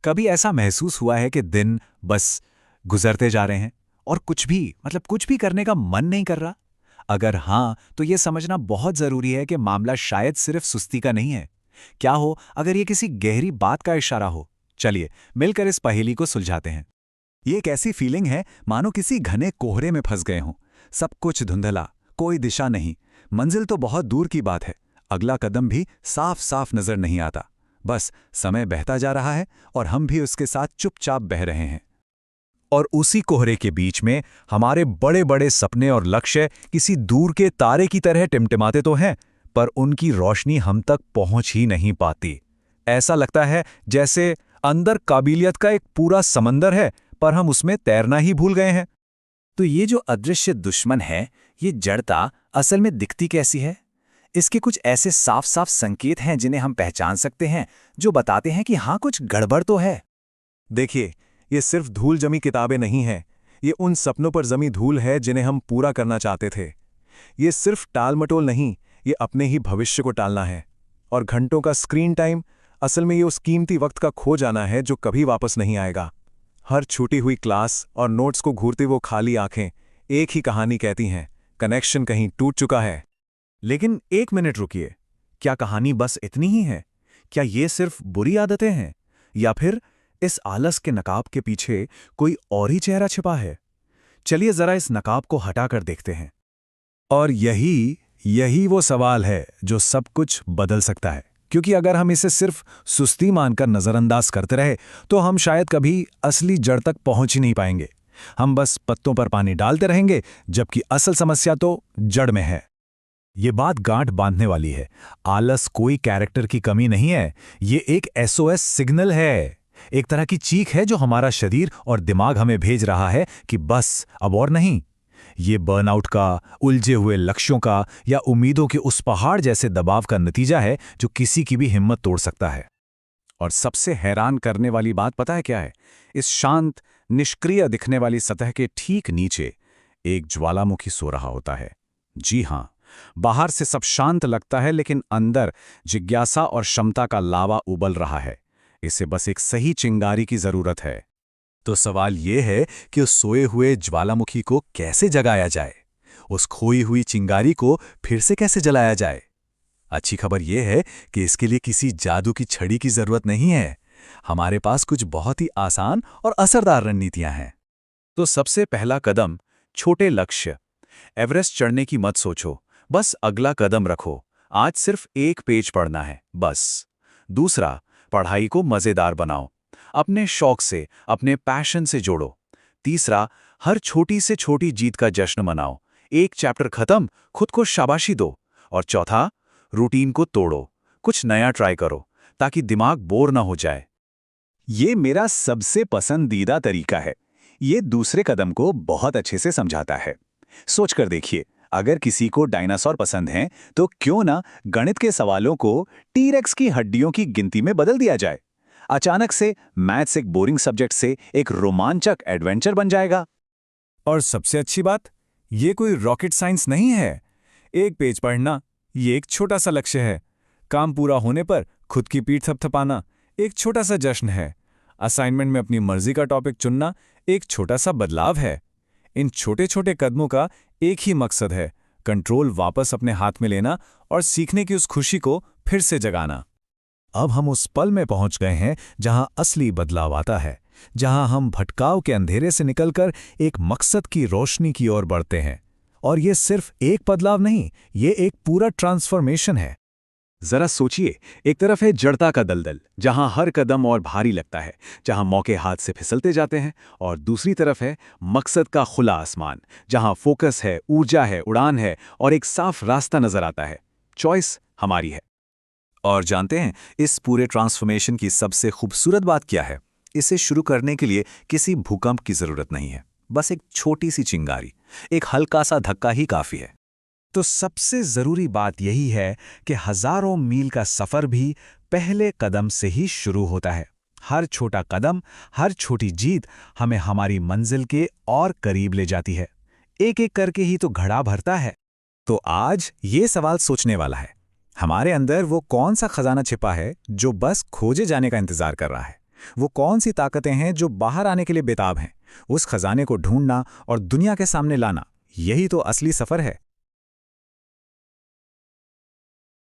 कभी ऐसा महसूस हुआ है कि दिन बस गुजरते जा रहे हैं और कुछ भी करने का मन नहीं कर रहा? अगर हाँ, तो ये समझना बहुत जरूरी है कि मामला शायद सिर्फ सुस्ती का नहीं है। क्या हो अगर ये किसी गहरी बात का इशारा हो? चलिए मिलकर इस पहेली को सुलझाते हैं। ये एक ऐसी फीलिंग है मानो किसी घने कोहरे में फंस गए हों। सब कुछ धुंधला, कोई दिशा नहीं। मंजिल तो बहुत दूर की बात है, अगला कदम भी साफ साफ नजर नहीं आता। बस समय बहता जा रहा है और हम भी उसके साथ चुपचाप बह रहे हैं। और उसी कोहरे के बीच में हमारे बड़े बड़े सपने और लक्ष्य किसी दूर के तारे की तरह टिमटिमाते तो हैं, पर उनकी रोशनी हम तक पहुंच ही नहीं पाती। ऐसा लगता है जैसे अंदर काबिलियत का एक पूरा समंदर है, पर हम उसमें तैरना ही भूल गए हैं। तो ये जो अदृश्य दुश्मन है, ये जड़ता असल में दिखती कैसी है? इसके कुछ ऐसे साफ साफ संकेत हैं जिन्हें हम पहचान सकते हैं, जो बताते हैं कि हाँ, कुछ गड़बड़ तो है। देखिए, ये सिर्फ धूल जमी किताबें नहीं हैं। ये उन सपनों पर जमी धूल है जिन्हें हम पूरा करना चाहते थे। ये सिर्फ टाल-मटोल नहीं, ये अपने ही भविष्य को टालना है। और घंटों का स्क्रीन टाइम, असल में ये उस कीमती वक्त का खो जाना है जो कभी वापस नहीं आएगा। हर छूटी हुई क्लास और नोट्स को घूरती वो खाली आंखें एक ही कहानी कहती हैं, कनेक्शन कहीं टूट चुका है। लेकिन एक मिनट रुकिए, क्या कहानी बस इतनी ही है? क्या ये सिर्फ बुरी आदतें हैं, या फिर इस आलस के नकाब के पीछे कोई और ही चेहरा छिपा है? चलिए जरा इस नकाब को हटाकर देखते हैं। और यही वो सवाल है जो सब कुछ बदल सकता है, क्योंकि अगर हम इसे सिर्फ सुस्ती मानकर नजरअंदाज करते रहे तो हम शायद कभी असली जड़ तक पहुंच ही नहीं पाएंगे। हम बस पत्तों पर पानी डालते रहेंगे, जबकि असल समस्या तो जड़ में है। ये बात गांठ बांधने वाली है। आलस कोई कैरेक्टर की कमी नहीं है, ये एक एसओएस सिग्नल है। एक तरह की चीख है जो हमारा शरीर और दिमाग हमें भेज रहा है कि बस अब और नहीं। ये बर्नआउट का, उलझे हुए लक्ष्यों का या उम्मीदों के उस पहाड़ जैसे दबाव का नतीजा है जो किसी की भी हिम्मत तोड़ सकता है। और सबसे हैरान करने वाली बात पता है क्या है? इस शांत, निष्क्रिय दिखने वाली सतह के ठीक नीचे एक ज्वालामुखी सो रहा होता है। जी हां, बाहर से सब शांत लगता है, लेकिन अंदर जिज्ञासा और क्षमता का लावा उबल रहा है। इसे बस एक सही चिंगारी की जरूरत है। तो सवाल यह है कि उस सोए हुए ज्वालामुखी को कैसे जगाया जाए, उस खोई हुई चिंगारी को फिर से कैसे जलाया जाए। अच्छी खबर यह है कि इसके लिए किसी जादू की छड़ी की जरूरत नहीं है। हमारे पास कुछ बहुत ही आसान और असरदार रणनीतियां हैं। तो सबसे पहला कदम, छोटे लक्ष्य। एवरेस्ट चढ़ने की मत सोचो, बस अगला कदम रखो। आज सिर्फ एक पेज पढ़ना है, बस। दूसरा, पढ़ाई को मजेदार बनाओ। अपने शौक से, अपने पैशन से जोड़ो। तीसरा, हर छोटी से छोटी जीत का जश्न मनाओ। एक चैप्टर खत्म, खुद को शाबाशी दो। और चौथा, रूटीन को तोड़ो, कुछ नया ट्राई करो, ताकि दिमाग बोर ना हो जाए। ये मेरा सबसे पसंदीदा तरीका है। ये दूसरे कदम को बहुत अच्छे से समझाता है। सोचकर देखिए, अगर किसी को डायनासोर पसंद हैं, तो क्यों ना गणित के सवालों को टीरेक्स की हड्डियों की गिनती में बदल दिया जाए। अचानक से मैथ्स एक बोरिंग सब्जेक्ट से एक रोमांचक एडवेंचर बन जाएगा। और सबसे अच्छी बात, ये कोई रॉकेट साइंस नहीं है। एक पेज पढ़ना, ये एक छोटा सा लक्ष्य है। काम पूरा होने पर खुद की पीठ थपथपाना एक छोटा सा जश्न है। असाइनमेंट में अपनी मर्जी का टॉपिक चुनना एक छोटा सा बदलाव है। इन छोटे छोटे कदमों का एक ही मकसद है, कंट्रोल वापस अपने हाथ में लेना और सीखने की उस खुशी को फिर से जगाना। अब हम उस पल में पहुंच गए हैं जहां असली बदलाव आता है, जहां हम भटकाव के अंधेरे से निकलकर एक मकसद की रोशनी की ओर बढ़ते हैं। और ये सिर्फ एक बदलाव नहीं, ये एक पूरा ट्रांसफॉर्मेशन है। जरा सोचिए, एक तरफ है जड़ता का दलदल, जहां हर कदम और भारी लगता है, जहां मौके हाथ से फिसलते जाते हैं। और दूसरी तरफ है मकसद का खुला आसमान, जहां फोकस है, ऊर्जा है, उड़ान है और एक साफ रास्ता नजर आता है। चॉइस हमारी है। और जानते हैं इस पूरे ट्रांसफॉर्मेशन की सबसे खूबसूरत बात क्या है? इसे शुरू करने के लिए किसी भूकंप की जरूरत नहीं है, बस एक छोटी सी चिंगारी, एक हल्का सा धक्का ही काफी है। तो सबसे जरूरी बात यही है कि हजारों मील का सफर भी पहले कदम से ही शुरू होता है। हर छोटा कदम, हर छोटी जीत हमें हमारी मंजिल के और करीब ले जाती है। एक एक करके ही तो घड़ा भरता है। तो आज ये सवाल सोचने वाला है, हमारे अंदर वो कौन सा खजाना छिपा है जो बस खोजे जाने का इंतजार कर रहा है? वो कौन सी ताकतें हैं जो बाहर आने के लिए बेताब हैं? उस खजाने को ढूंढना और दुनिया के सामने लाना, यही तो असली सफर है।